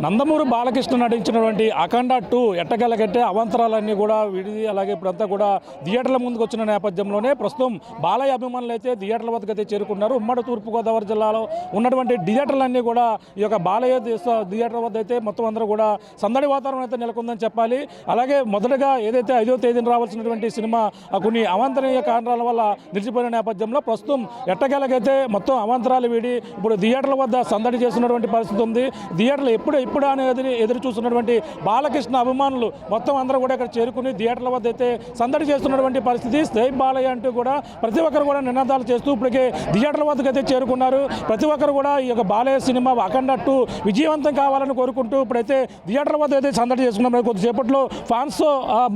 నందమూరి బాలకృష్ణ నటించినటువంటి అఖండ 2 ఎట్టకేలకట్టే అవాంతరాలన్నీ కూడా విడిది. అలాగే ఇప్పుడంతా కూడా థియేటర్ల ముందుకు వచ్చిన నేపథ్యంలోనే ప్రస్తుతం బాలయ్య అభిమానులు అయితే థియేటర్ల వద్దకు అయితే చేరుకున్నారు. ఉమ్మడి తూర్పుగోదావరి జిల్లాలో ఉన్నటువంటి థియేటర్లన్నీ కూడా ఈ యొక్క బాలయ్య థియేటర్ వద్ద అయితే మొత్తం అందరూ కూడా సందడి వాతావరణం అయితే నెలకొందని చెప్పాలి. అలాగే మొదటగా ఏదైతే 5వ తేదీన రావాల్సినటువంటి సినిమా కొన్ని అవాంతరీయ కారణాల వల్ల నిలిచిపోయిన నేపథ్యంలో ప్రస్తుతం ఎట్టకేలకైతే మొత్తం అవాంతరాలు వీడి ఇప్పుడు థియేటర్ల వద్ద సందడి చేస్తున్నటువంటి పరిస్థితి ఉంది. థియేటర్లు ఎప్పుడు అనేది ఎదురు చూస్తున్నటువంటి బాలకృష్ణ అభిమానులు మొత్తం అందరూ కూడా ఇక్కడ చేరుకుని థియేటర్ల వద్ద అయితే సందడి చేస్తున్నటువంటి పరిస్థితి. జై బాలయ్య అంటూ కూడా ప్రతి ఒక్కరు కూడా నినాదాలు చేస్తూ ఇప్పటికే థియేటర్ల వద్దకు అయితే చేరుకున్నారు. ప్రతి ఒక్కరు కూడా ఈ యొక్క బాలయ్య సినిమా అఖండ 2 విజయవంతం కావాలని కోరుకుంటూ ఇప్పుడైతే థియేటర్ల వద్ద అయితే సందడి చేసుకున్నారు. మరి కొద్దిసేపట్లో ఫ్యాన్స్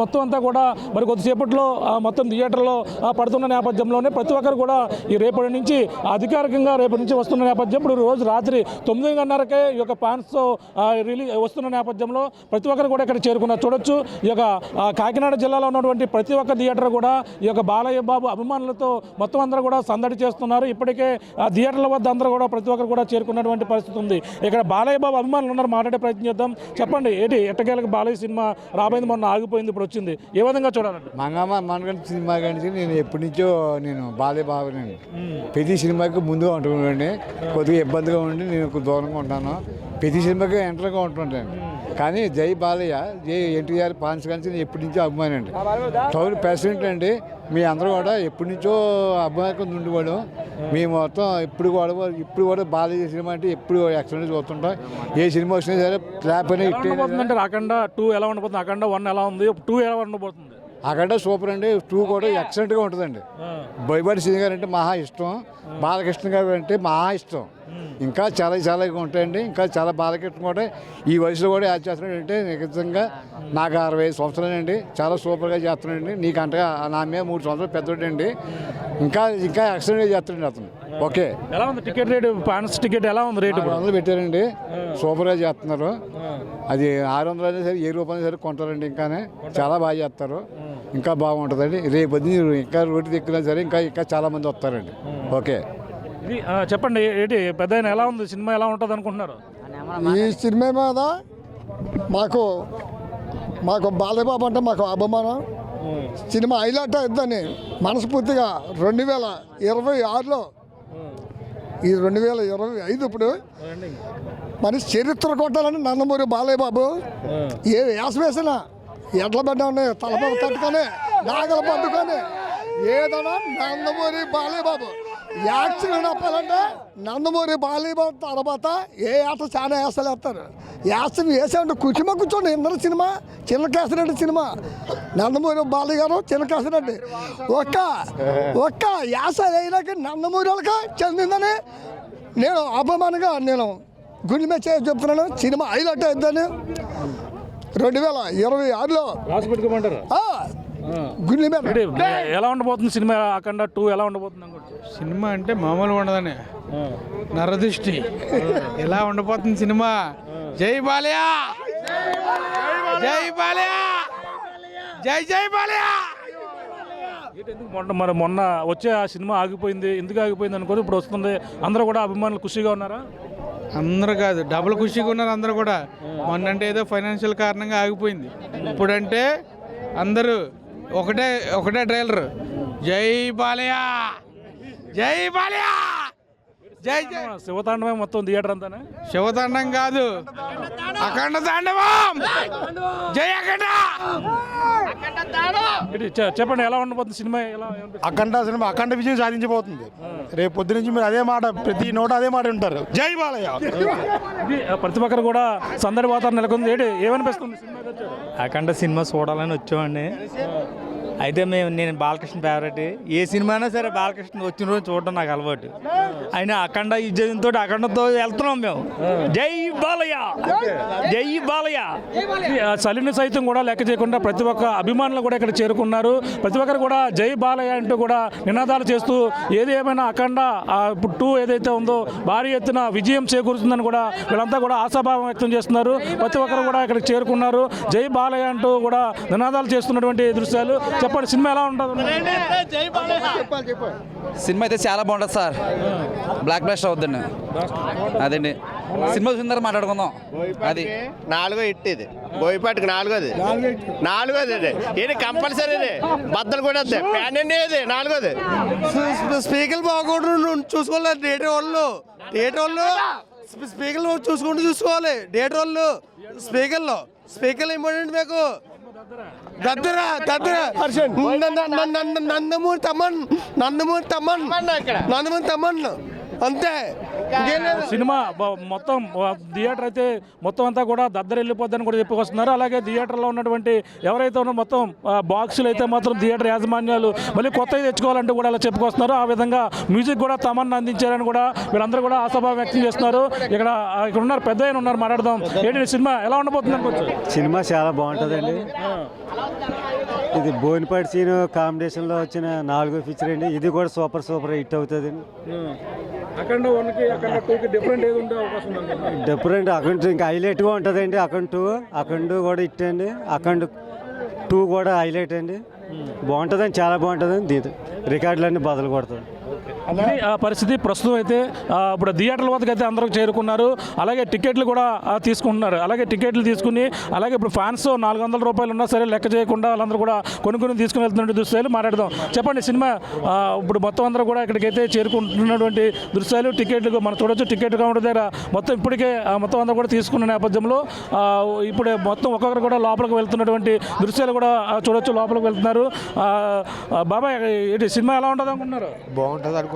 మొత్తం అంతా కూడా మరి కొద్దిసేపట్లో మొత్తం థియేటర్లో పడుతున్న నేపథ్యంలోనే ప్రతి ఒక్కరు కూడా ఈ రేపటి నుంచి అధికారికంగా రేపటి నుంచి వస్తున్న నేపథ్యం ఇప్పుడు రోజు రాత్రి 9:30కే ఈ యొక్క ఫ్యాన్స్ రిలీజ్ వస్తున్న నేపథ్యంలో ప్రతి ఒక్కరు కూడా ఇక్కడ చేరుకున్నారు. చూడొచ్చు ఈ యొక్క కాకినాడ జిల్లాలో ఉన్నటువంటి ప్రతి ఒక్క థియేటర్ కూడా ఈ యొక్క బాలయ్య బాబు అభిమానులతో మొత్తం అందరూ కూడా సందడి చేస్తున్నారు. ఇప్పటికే థియేటర్ల వద్ద అందరూ కూడా ప్రతి ఒక్కరు కూడా చేరుకున్నటువంటి పరిస్థితి ఉంది. ఇక్కడ బాలయ్య బాబు అభిమానులు ఉన్నారు, మాట్లాడే ప్రయత్నం చేద్దాం. చెప్పండి, ఏంటి ఎట్టకేలకు బాలయ్య సినిమా రాబోయింది, మొన్న ఆగిపోయింది, ఇప్పుడు వచ్చింది, ఏ విధంగా చూడాలండి? మనగంటి సినిమా కానీ నేను ఎప్పటి నుంచో నేను బాలయ్య బాబుని ప్రతి సినిమాకి ముందుగా ఉంటున్నానండి. కొద్దిగా ఇబ్బందిగా ఉండి నేను దూరంగా ఉంటాను. ప్రతి సినిమాకి ఎంటర్గా ఉంటుంటాను. కానీ జై బాలయ్య, జై ఎన్టీఆర్ ఫ్యాన్స్ కానీ నేను ఎప్పటి నుంచో అభిమాని అండి. టౌన్ ప్రెసిడెంట్ అండి. మీ అందరూ కూడా ఎప్పటి నుంచో అభిమానం ఉండేవాడు. మేము మొత్తం ఇప్పుడు కూడా బాలయ్య సినిమా అంటే ఎప్పుడు ఎక్సలెంట్ చూస్తుంటాం. ఏ సినిమా వచ్చినా సరే ట్రాప్ అని అంటే అఖండ 2 ఎలా ఉండబోతుంది, అఖండ 1 ఎలా ఉంది, 2 ఎలా ఉండబోతుంది? అఖండ సూపర్ అండి. 2 కూడా ఎక్సలెంట్గా ఉంటుందండి. బోయపాటి శ్రీ గారు అంటే మహా ఇష్టం, బాలకృష్ణ గారు అంటే మహా ఇష్టం. ఇంకా చాలా ఉంటాయండి. ఇంకా చాలా బాలకృష్ణ కూడా ఈ వయసులో కూడా యాడ్ చేస్తున్నాడు అంటే నిజంగా నాకు 65 సంవత్సరాలండి. చాలా సూపర్గా చేస్తున్నాడండి. నీకు అంటగా నా మీద 3 సంవత్సరాలు పెద్దోడండి. ఇంకా ఎక్సలెంట్గా చేస్తున్నాడు అతను. ఓకే, ఎలా ఉంది టికెట్ రేటు? ఫ్యాన్స్ టికెట్ ఎలా ఉంది రేటు? 600 పెట్టారండి. సూపర్గా చేస్తున్నారు. అది 600 అయినా సరే, 1000 రూపాయలు సరే కొంటారండి. ఇంకానే చాలా బాగా చేస్తారు. ఇంకా బాగుంటుందండి. రేపు ఇంకా రోడ్డు దిక్కున్నా సరే ఇంకా చాలా మంది వస్తారండి. ఓకే, ఇది చెప్పండి, ఏంటి పెద్ద ఎలా ఉంది సినిమా, ఎలా ఉంటుంది అనుకుంటున్నారు? ఈ సినిమా మీద మాకు బాలయ్యబాబు అంటే మాకు అభిమానం. సినిమా హైలైట్ అవుతుందని మనస్ఫూర్తిగా 2026లో ఈ 2025 ఇప్పుడు మనిషి చరిత్ర కొట్టాలని నందమూరి బాలయ్యబాబు ఏ వేషం వేసినా ఎడ్ల బిడ్డ తలపడి తట్టుకొని నాగలు పట్టుకొని ఏదైనా నందమూరి బాలయ్యబాబు యాక్షన్ చెప్పాలంటే నందమూరి బాలయ్యబాబు తర్వాత ఏ ఆట చాలా యాసలు వేస్తారు. యాక్షన్ వేసామంటే కూర్చోండి. ఇందరూ సినిమా చిన్నకేసిరెడ్డి సినిమా, నందమూరి బాలయ్య గారు చిన్నకేసిరెడ్డి ఒక్క యాస వేయడానికి నందమూరి వాళ్ళకి చెందిందని నేను అభిమానంగా నేను గుండె మీద చేసి చెప్తున్నాను. సినిమా హైలైట్ అవుతుందని 2026లో గుండె మీద. ఎలా ఉండబోతుంది సినిమా అఖండ 2 ఎలా ఉండబోతుంది? సినిమా అంటే మామూలుగా ఉండదని నరదృష్టి ఎలా ఉండబోతుంది సినిమా. జై బాలయ్య, జై బాలయ్య, జై బాలయ్య. మొన్న వచ్చే ఆ సినిమా ఆగిపోయింది, ఎందుకు ఆగిపోయింది అనుకోని ఇప్పుడు వస్తుంది. అందరూ కూడా అభిమానులు ఖుషిగా ఉన్నారా? అందరూ కాదు, డబుల్ ఖుషిగా ఉన్నారు అందరూ కూడా. మొన్నంటే ఏదో ఫైనాన్షియల్ కారణంగా ఆగిపోయింది. ఇప్పుడంటే అందరూ ఒకటే ట్రైలర్, జై బాలయ్య, జై బాలయ్య, జై జై. శివతాండవం మొత్తం థియేటర్ అంతానే? శివతాండం కాదు, అఖండ తాండవం, జై అఖండ. చెప్పండి, ఎలా ఉండబోతుంది సినిమా? అఖండ సినిమా అఖండ విజయం సాధించబోతుంది. రేపు పొద్దు నుంచి మీరు అదే మాట, ప్రతి నోట అదే మాట ఉంటారు, జై బాలయ్య. ప్రతి ఒక్కరు కూడా సందడి వాతావరణం నెలకొంది. ఏమనిపిస్తుంది సినిమా? అఖండ సినిమా చూడాలని వచ్చామండి. అయితే నేను బాలకృష్ణ ఫేవరెట్. ఏ సినిమా అయినా సరే బాలకృష్ణ వచ్చిన రోజు చూడడం నాకు అలవాటు. అయినా అఖండ విజయంతో అఖండతో వెళ్తున్నాం మేము. జై బాలయ్య, జై బాలయ్య. చలిని సైతం కూడా లెక్క చేయకుండా ప్రతి ఒక్క అభిమానులు కూడా ఇక్కడ చేరుకున్నారు. ప్రతి ఒక్కరు కూడా జై బాలయ్య అంటూ కూడా నినాదాలు చేస్తూ ఏది ఏమైనా అఖండ 2 ఏదైతే ఉందో భారీ ఎత్తున విజయం చేకూరుతుందని కూడా వీళ్ళంతా కూడా ఆశాభావం వ్యక్తం చేస్తున్నారు. ప్రతి ఒక్కరు కూడా ఇక్కడ చేరుకున్నారు. జై బాలయ్య అంటూ కూడా నినాదాలు చేస్తున్నటువంటి దృశ్యాలు. చెప్పండి సినిమా ఎలా ఉంటుంది? సినిమా అయితే చాలా బాగుంటుంది సార్. Black blast అవుద్దండి. అదండి సినిమా చూసిన తర్వాత మాట్లాడుకుందాం. అది 4వ హిట్ ఇది. బోయపాటికి 4వది ఇది కంపల్సరీ. బద్దలు కూడా ప్యాన్ అండి ఇది 4వది. స్పీకర్ బాగోడు చూసుకోవాలి. థియేటర్ వాళ్ళు స్పీకర్లు చూసుకోవాలి. థియేటర్ వాళ్ళు స్పీకర్లు ఇంపార్టెంట్. మీకు నందమూరి తమ్మన్ అంతే. సినిమా మొత్తం థియేటర్ అయితే మొత్తం అంతా కూడా దద్దరెళ్ళిపోద్దని కూడా చెప్పుకొస్తున్నారు. అలాగే థియేటర్లో ఉన్నటువంటి ఎవరైతే ఉన్నారో మొత్తం బాక్సులు అయితే మాత్రం థియేటర్ యాజమాన్యాలు మళ్ళీ కొత్తవి తెచ్చుకోవాలంటూ కూడా అలా చెప్పుకొస్తున్నారు. ఆ విధంగా మ్యూజిక్ కూడా తమన్నా అందించారని కూడా వీళ్ళందరూ కూడా ఆశాభావం వ్యక్తం చేస్తున్నారు. ఇక్కడ ఉన్నారు, పెద్ద ఆయన ఉన్నారు, మాట్లాడదాం. ఏంటి సినిమా ఎలా ఉండబోతుంది అనుకోవచ్చు? సినిమా చాలా బాగుంటుందండి. ఇది బోయినపాటి సీన్ కాంబినేషన్లో వచ్చిన 4వ పిక్చర్ అండి. ఇది కూడా సూపర్ హిట్ అవుతుంది. అఖండ 1కి అఖండ 2కి డిఫరెంట్ ఏది ఉండే అవకాశం ఉంది? డిఫరెంట్ అఖండ్ ఇంకా హైలైట్గా ఉంటుందండి. అఖండ్ కూడా హిట్ అండి. అఖండ్ 2 కూడా హైలైట్ అండి. బాగుంటుందండి, చాలా బాగుంటుందండి. దీంతో రికార్డులన్నీ బదులు కొడుతుంది. ఇది ఆ పరిస్థితి. ప్రస్తుతం అయితే ఇప్పుడు థియేటర్ల వద్దకు అయితే అందరూ చేరుకున్నారు. అలాగే టికెట్లు కూడా తీసుకుంటున్నారు. అలాగే టికెట్లు తీసుకుని అలాగే ఇప్పుడు ఫ్యాన్స్ 400 రూపాయలు ఉన్నా సరే లెక్క చేయకుండా వాళ్ళందరూ కూడా కొన్ని తీసుకుని వెళ్తున్న దృశ్యాలు మాట్లాడదాం. చెప్పండి సినిమా ఇప్పుడు మొత్తం అందరూ కూడా ఇక్కడికైతే చేరుకుంటున్నటువంటి దృశ్యాలు టికెట్లు మనం చూడొచ్చు. టికెట్ కౌంటర్ దగ్గర మొత్తం ఇప్పటికే మొత్తం అందరూ కూడా తీసుకున్న నేపథ్యంలో ఇప్పుడే మొత్తం ఒక్కొక్కరు కూడా లోపలికి వెళ్తున్నటువంటి దృశ్యాలు కూడా చూడొచ్చు. లోపలికి వెళ్తున్నారు. బాబాయ్ ఏంటి సినిమా ఎలా ఉంటుంది అనుకుంటున్నారు? బాగుంటుంది అనుకుంటున్నాను.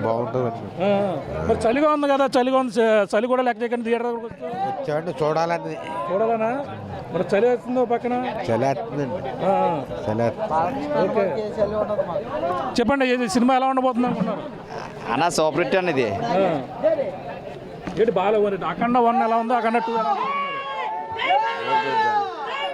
బాగుంటుంది. మరి చలిగా ఉంది కదా, చలి కూడా లెక్క చేయకండి థియేటర్ వచ్చామండి చూడాలనా? మరి చలి వేస్తుందో పక్కన ఓకే చెప్పండి సినిమా ఎలా ఉండబోతుంది అనుకున్నారు? అన్న సూపర్ హిట్ అండి ఇది. ఏంటి బాగా అఖండ 1 ఎలా ఉందో అఖండ 2 ఎలా ఉంది?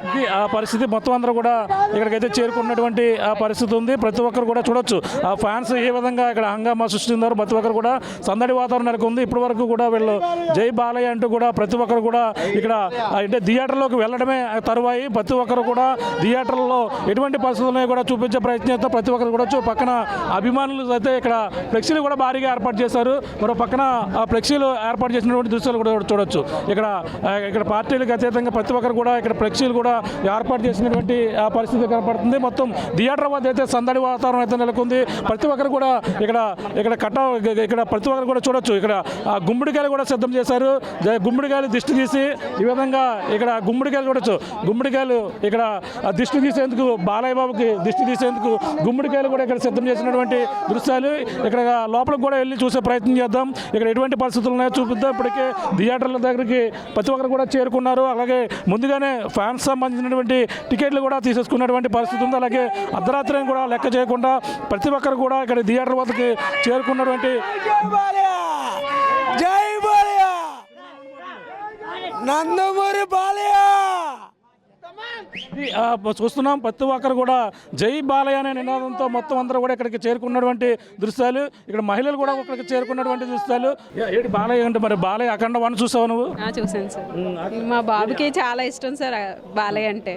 ఇది ఆ పరిస్థితి. మొత్తం అందరూ కూడా ఇక్కడికైతే చేరుకున్నటువంటి ఆ పరిస్థితి ఉంది. ప్రతి ఒక్కరు కూడా చూడొచ్చు ఆ ఫ్యాన్స్ ఏ విధంగా ఇక్కడ హంగామా సృష్టించారు. ప్రతి ఒక్కరు కూడా సందడి వాతావరణం నెలకొంది. ఇప్పటి వరకు కూడా వీళ్ళు జై బాలయ్య అంటూ కూడా ప్రతి ఒక్కరు కూడా ఇక్కడ అంటే థియేటర్లోకి వెళ్ళడమే తరువాయి. ప్రతి ఒక్కరు కూడా థియేటర్లో ఎటువంటి పరిస్థితులను కూడా చూపించే ప్రయత్నం చేస్తారు. ప్రతి ఒక్కరు కూడా పక్కన అభిమానులు అయితే ఇక్కడ ఫ్లెక్సీలు కూడా భారీగా ఏర్పాటు చేశారు. మరో పక్కన ఆ ఫ్లెక్సీలు ఏర్పాటు చేసినటువంటి దృశ్యాలు కూడా చూడొచ్చు. ఇక్కడ పార్టీలకు అతీతంగా ప్రతి ఒక్కరు కూడా ఇక్కడ ఫ్లెక్సీలు కూడా ఏర్పాటు చేసినటువంటి ఆ పరిస్థితి కనపడుతుంది. మొత్తం థియేటర్ వద్ద అయితే సందడి వాతావరణం అయితే నెలకొంది. ప్రతి ఒక్కరు కూడా ఇక్కడ ప్రతి ఒక్కరు కూడా చూడొచ్చు. ఇక్కడ గుమ్మడికాయలు కూడా సిద్ధం చేశారు. గుమ్మడికాయలు దిష్టి తీసి ఈ విధంగా ఇక్కడ గుమ్మడికాయలు చూడొచ్చు. గుమ్మడికాయలు ఇక్కడ దిష్టి తీసేందుకు బాలయ్య బాబుకి దిష్టి తీసేందుకు గుమ్మడికాయలు కూడా ఇక్కడ సిద్ధం చేసినటువంటి దృశ్యాలు. ఇక్కడ లోపలికి కూడా వెళ్ళి చూసే ప్రయత్నం చేద్దాం. ఇక్కడ ఎటువంటి పరిస్థితులు ఉన్నాయో చూపిద్దాం. ఇప్పటికే థియేటర్ల దగ్గరికి ప్రతి ఒక్కరు కూడా చేరుకున్నారు. అలాగే ముందుగానే ఫ్యాన్స్ సంబంధించినటువంటి టికెట్లు కూడా తీసేసుకున్నటువంటి పరిస్థితి ఉంది. అలాగే అర్ధరాత్రి కూడా లెక్క చేయకుండా ప్రతి ఒక్కరు కూడా ఇక్కడ థియేటర్ వద్దకు చేరుకున్నటువంటి జై బాలయ్య నందమూరి బాలయ్య చూస్తున్నాం. ప్రతి ఒక్కరు కూడా జై బాలయ్య అనే నినాదంతో మొత్తం అందరూ కూడా ఇక్కడికి చేరుకున్నటువంటి దృశ్యాలు. ఇక్కడ మహిళలు కూడా ఇక్కడికి చేరుకున్నటువంటి దృశ్యాలు. ఏంటి బాలయ్య అంటే మరి బాలయ్య అఖండ 1 చూసావు నువ్వు? చూసాను సార్. మా బాబుకి చాలా ఇష్టం సార్ బాలయ్య అంటే,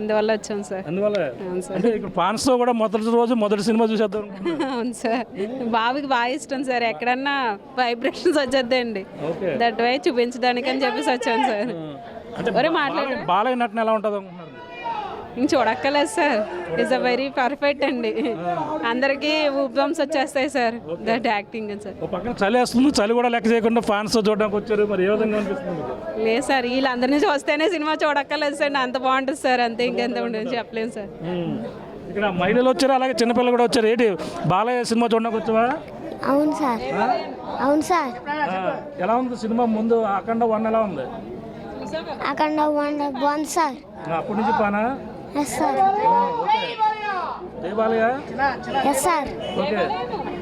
అందువల్ల వచ్చాం సార్. అందువల్ల అంటే ఇక్కడ ఫ్యాన్స్ తో కూడా మొదటి సినిమా చూసేద్దాం. అవును సార్, బాబుకి బాగా ఇష్టం సార్. ఎక్కడన్నా వైబ్రేషన్స్ వచ్చేద్దండి, దట్ వై చూపించడానికి అని చెప్పేసి వచ్చాను సార్. బాలయ్య నటన ఎలా ఉంటుంది అనుకుంటున్నారు? ఇంక చూడక్కలేదు sir. It's a very perfect అండి. అందరికీ ఊబ్బంస్ వచ్చేస్తాయి సార్ దట్ యాక్టింగ్ సార్. పక్కన చలి వేస్తుంది, చలి కూడా లెక్క చేయకుండా ఫ్యాన్స్ చూడడానికి వచ్చారు. మరి ఏ విధంగా అనిపిస్తుంది? లేదు సార్, వీళ్ళందరినీ చూస్తేనే సినిమా చూడక్కలేదు సార్. అంత బాగుంటుంది సార్. అంతే, ఇంకెంత ఉండదు చెప్పలేము సార్. ఇక్కడ మహిళలు వచ్చారు, అలాగే చిన్నపిల్లలు కూడా వచ్చారు. ఏంటి బాలయ్య సినిమా చూడడానికి వచ్చావా? అవును సార్. అవును సార్. ఎలా ఉంది సినిమా? ముందు అఖండ 1 ఎలా ఉంది? అఖండ 1 బాగుంది సార్. అప్పటి నుంచి పానా? Yes sir. జై బాలయ్య. Yes sir. ఓకే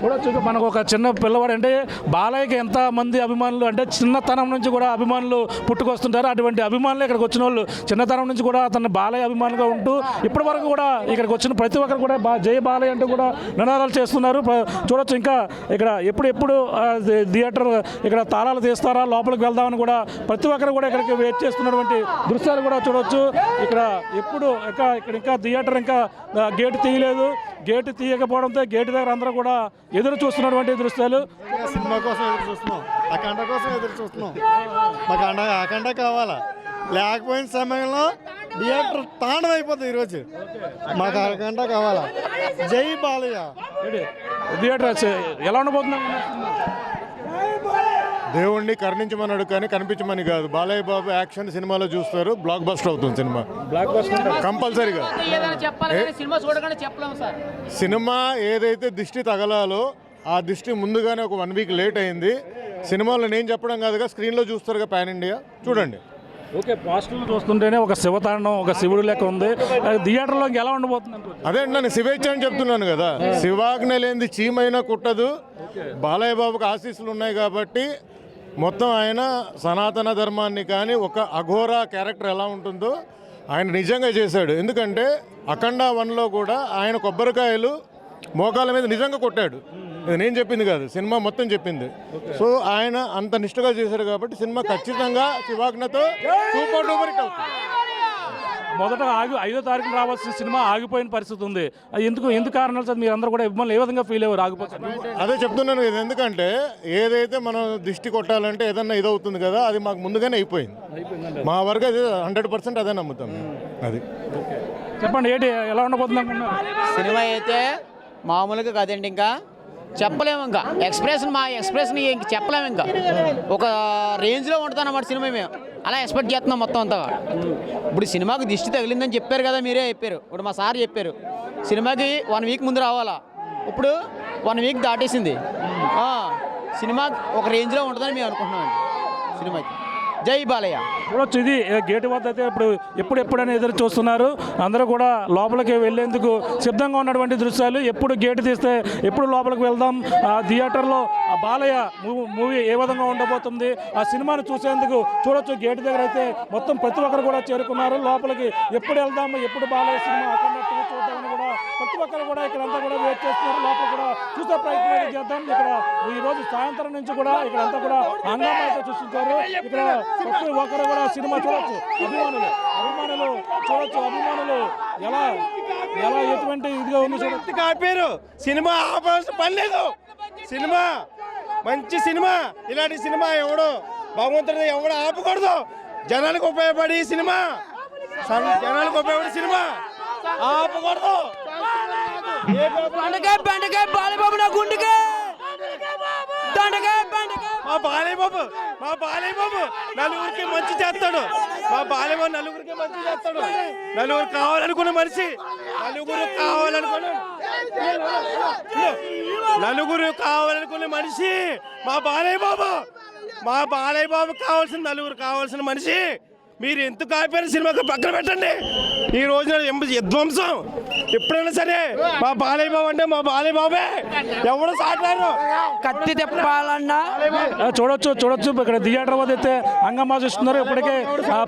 చూడొచ్చు మనకు ఒక చిన్న పిల్లవాడు అంటే బాలయ్యకి ఎంత మంది అభిమానులు అంటే చిన్నతనం నుంచి కూడా అభిమానులు పుట్టుకొస్తుంటారు. అటువంటి అభిమానులు ఇక్కడికి వచ్చిన వాళ్ళు చిన్నతనం నుంచి కూడా అతను బాలయ్య అభిమానులుగా ఉంటూ ఇప్పటి వరకు కూడా ఇక్కడికి వచ్చిన ప్రతి ఒక్కరు కూడా జై బాలయ్య అంటూ కూడా నినాదాలు చేస్తున్నారు. చూడొచ్చు ఇంకా ఇక్కడ ఎప్పుడు థియేటర్ ఇక్కడ తాళాలు తీస్తారా లోపలికి వెళ్దామని కూడా ప్రతి ఒక్కరు కూడా ఇక్కడికి వెయిట్ చేస్తున్నటువంటి దృశ్యాలు కూడా చూడొచ్చు. ఇక్కడ ఎప్పుడు ఇంకా థియేటర్ ఇంకా గేటు తీయలేదు. గేటు తీయకపోవడంతో గేటు దగ్గర అందరూ కూడా ఎదురు చూస్తున్నటువంటి దృశ్యాలు. సినిమా కోసం ఎదురు చూస్తున్నాం, అఖండ కోసం ఎదురు చూస్తున్నాం. మాకు అఖండ కావాలా, లేకపోయిన సమయంలో థియేటర్ తాండం అయిపోతుంది. ఈరోజు మాకు అఖండ కావాలా. జై బాలయ్య. థియేటర్ ఎలా ఉండబోతున్నాం? దేవుణ్ణి కరుణించమన్నాడు కానీ కనిపించమని కాదు. బాలయ్య బాబు యాక్షన్ సినిమాలో చూస్తారు, బ్లాక్ బస్టర్ అవుతుంది సినిమా కంపల్సరీగా. సినిమా ఏదైతే దిష్టి తగలాలో ఆ దిష్టి ముందుగానే ఒక 1 వీక్ లేట్ అయింది. సినిమాలో నేను చెప్పడం కాదుగా, స్క్రీన్లో చూస్తారుగా పాన్ ఇండియా, చూడండి. ఓకే పోస్టర్లు చూస్తుంటేనే ఒక శివతాండం ఒక శివుడు లెక్క ఉంది. థియేటర్లో ఎలా ఉండబోతుంది? అదే నేను శివేచ్ఛ అని చెప్తున్నాను కదా. శివాజ్ఞ లేనిది చీమైనా కుట్టదు. బాలయ్య బాబుకి ఆశీస్సులు ఉన్నాయి కాబట్టి మొత్తం ఆయన సనాతన ధర్మాన్ని కానీ ఒక అఘోరా క్యారెక్టర్ ఎలా ఉంటుందో ఆయన నిజంగా చేశాడు. ఎందుకంటే అఖండ 1లో కూడా ఆయన కొబ్బరికాయలు మోకాల మీద నిజంగా కొట్టాడు. ఇది నేను చెప్పింది కాదు, సినిమా మొత్తం చెప్పింది. సో ఆయన అంత నిష్ఠగా చేశాడు కాబట్టి సినిమా ఖచ్చితంగా శివాజ్ఞతో సూపర్ డూపర్ హిట్ అవుతుంది. మొదట 5వ తారీఖున రావాల్సిన సినిమా ఆగిపోయిన పరిస్థితి ఉంది. అది ఎందుకు కారణాలు సార్? మీరు అందరూ కూడా ఇబ్బందులు ఏ విధంగా ఫీల్ అయ్యారు ఆగిపోతుంది? అదే చెప్తున్నాను కదా, ఎందుకంటే ఏదైతే మనం దిష్టి కొట్టాలంటే ఏదన్నా ఇదవుతుంది కదా, అది మాకు ముందుగానే అయిపోయింది. మా వరకు అది 100% అదే నమ్ముతాం. అది చెప్పండి, ఏంటి ఎలా ఉండబోతుంది అనుకున్నారు? సినిమా అయితే మామూలుగా కాదండి, ఇంకా చెప్పలేము. ఇంకా మా ఎక్స్ప్రెషన్ ఇంక చెప్పలేము. ఇంకా ఒక రేంజ్లో ఉంటుంది అన్నమాట సినిమా. మేము అలా ఎక్స్పెక్ట్ చేస్తున్నాం మొత్తం అంతా. ఇప్పుడు సినిమాకి దిష్టి తగిలిందని చెప్పారు కదా, మీరే చెప్పారు. ఇప్పుడు మా సార్ చెప్పారు సినిమాకి 1 వీక్ ముందు రావాలా. ఇప్పుడు 1 వీక్ దాటేసింది. సినిమా ఒక రేంజ్లో ఉంటుందని మేము అనుకుంటున్నామండి సినిమాకి. జై బాలయ్య. చూడొచ్చు, ఇది గేటు వద్ద అయితే ఎప్పుడని ఎదురు చూస్తున్నారు. అందరూ కూడా లోపలికి వెళ్లేందుకు సిద్ధంగా ఉన్నటువంటి దృశ్యాలు. ఎప్పుడు గేటు తీస్తే ఎప్పుడు లోపలికి వెళ్దాం, ఆ థియేటర్లో ఆ బాలయ్య మూవీ ఏ విధంగా ఉండబోతుంది ఆ సినిమాను చూసేందుకు చూడొచ్చు. గేటు దగ్గర అయితే మొత్తం ప్రతి ఒక్కరు కూడా చేరుకున్నారు. లోపలికి ఎప్పుడు వెళ్దాము, ఎప్పుడు బాలయ్య సినిమా అక్కడ చూద్దామని కూడా ప్రతి ఒక్కరు కూడా ఇక్కడంతా కూడా వెయిట్ చేస్తున్నారు. లోపల కూడా చూసే ప్రయత్నం చేద్దాం. ఇక్కడ ఈరోజు సాయంత్రం నుంచి కూడా ఇక్కడంతా కూడా హంగామా అయితే సృష్టించారు. ఇక్కడ ప్రతి ఒక్కరు కూడా సినిమా చూడొచ్చు. అభిమానులు చూడొచ్చు. అభిమానులు ఎలా ఎటువంటి ఇదిగా ఉంది చూడొచ్చు. కాపారు సినిమా ఆపాల్సిన పని లేదు. సినిమా మంచి సినిమా. ఇలాంటి సినిమా ఎవడు భగవంతుడు ఎవడు ఆపకూడదు. జనాలకు ఉపయోగపడి సినిమా, జనాలకు ఉపయోగపడే సినిమా ఆపకూడదు. మా బాలయ్య బాబు నలుగురికి మంచి చేస్తాడు. మా బాలయ్య బాబు నలుగురికి మంచి చేస్తాడు. నలుగురు కావాలనుకున్న మనిషి, నలుగురు కావాలనుకున్న మనిషి మా బాలయ్య బాబు. మా బాలయ్య బాబు కావాల్సిన నలుగురు కావాల్సిన మనిషి. మీరు ఎందుకు ఆపారు? సినిమాకి పక్కన పెట్టండి. ఈ రోజున విధ్వంసం ఎప్పుడైనా సరే మా బాలయ్య బాబు అంటే మా బాలయ్య బాబే. ఎవరు సాటారు కత్తి తిప్పాలన్నా చూడొచ్చు. ఇక్కడ థియేటర్ వద్ద అయితే హంగామా చూస్తున్నారు. ఇప్పటికే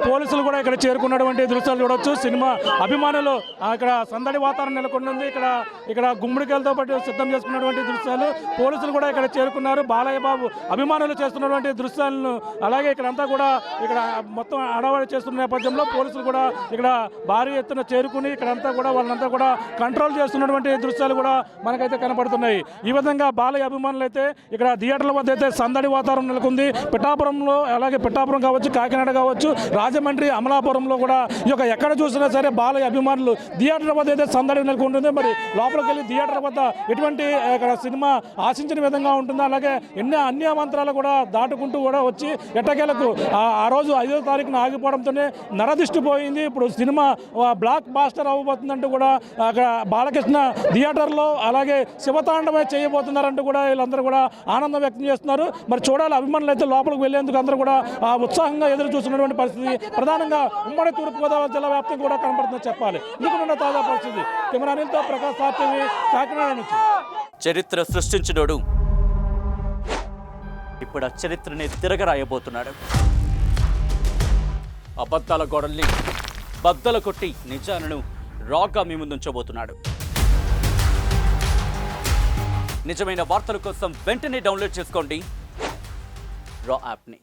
పోలీసులు కూడా ఇక్కడ చేరుకున్నటువంటి దృశ్యాలు చూడొచ్చు. సినిమా అభిమానులు ఇక్కడ సందడి వాతావరణం నెలకొని ఉంది. ఇక్కడ గుమ్మడికాయలతో పాటు సిద్ధం చేసుకున్నటువంటి దృశ్యాలు. పోలీసులు కూడా ఇక్కడ చేరుకున్నారు. బాలయ్య బాబు అభిమానులు చేస్తున్నటువంటి దృశ్యాలను అలాగే ఇక్కడంతా కూడా ఇక్కడ మొత్తం అడవాడి చేస్తున్న నేపథ్యంలో పోలీసులు కూడా ఇక్కడ భారీ ఎత్తున చేరుకుని ఇక్కడంతా కూడా వాళ్ళంతా కూడా కంట్రోల్ చేస్తున్నటువంటి దృశ్యాలు కూడా మనకైతే కనపడుతున్నాయి. ఈ విధంగా బాలయ్య అభిమానులు అయితే ఇక్కడ థియేటర్ల వద్ద అయితే సందడి వాతావరణం నెలకొంది. పిఠాపురంలో అలాగే పిఠాపురం కావచ్చు, కాకినాడ కావచ్చు, రాజమండ్రి, అమలాపురంలో కూడా ఈ యొక్క ఎక్కడ చూసినా సరే బాలయ్య అభిమానులు థియేటర్ల వద్ద అయితే సందడి నెలకొంటుంది. మరి లోపలికి వెళ్ళి థియేటర్ల వద్ద ఎటువంటి ఇక్కడ సినిమా ఆశించిన విధంగా ఉంటుందో అలాగే అన్ని అమంతరాలు కూడా దాటుకుంటూ కూడా వచ్చి ఎట్టకేలకు ఆ రోజు 5వ తారీఖున ఆగిపోవడం లేకపోవడంతోనే నరదిష్టి పోయింది. ఇప్పుడు సినిమా బ్లాక్ బాస్టర్ అవ్వబోతుందంటూ కూడా అక్కడ బాలకృష్ణ థియేటర్లో అలాగే శివతాండమే చేయబోతున్నారంటూ కూడా వీళ్ళందరూ కూడా ఆనందం వ్యక్తం చేస్తున్నారు. మరి చూడాలి, అభిమానులు అయితే లోపలికి వెళ్లేందుకు అందరూ కూడా ఉత్సాహంగా ఎదురు చూస్తున్నటువంటి పరిస్థితి ప్రధానంగా ఉమ్మడి తూర్పుగోదావరి జిల్లా వ్యాప్తంగా కూడా కనపడుతుందని చెప్పాలి. ఇందుకున్న తాజా పరిస్థితి కెమెరా అనిల్తో ప్రకాష్ సార్టీవీ కాకినాడ నుంచి. చరిత్ర సృష్టించినోడు ఇప్పుడు ఆ చరిత్రని తిరగరాయబోతున్నాడు. అబద్ధాల గోడల్ని బద్దలు కొట్టి నిజాలను రాగా మీ ముందుంచబోతున్నాడు. నిజమైన వార్తల కోసం వెంటనే డౌన్లోడ్ చేసుకోండి రా యాప్ని.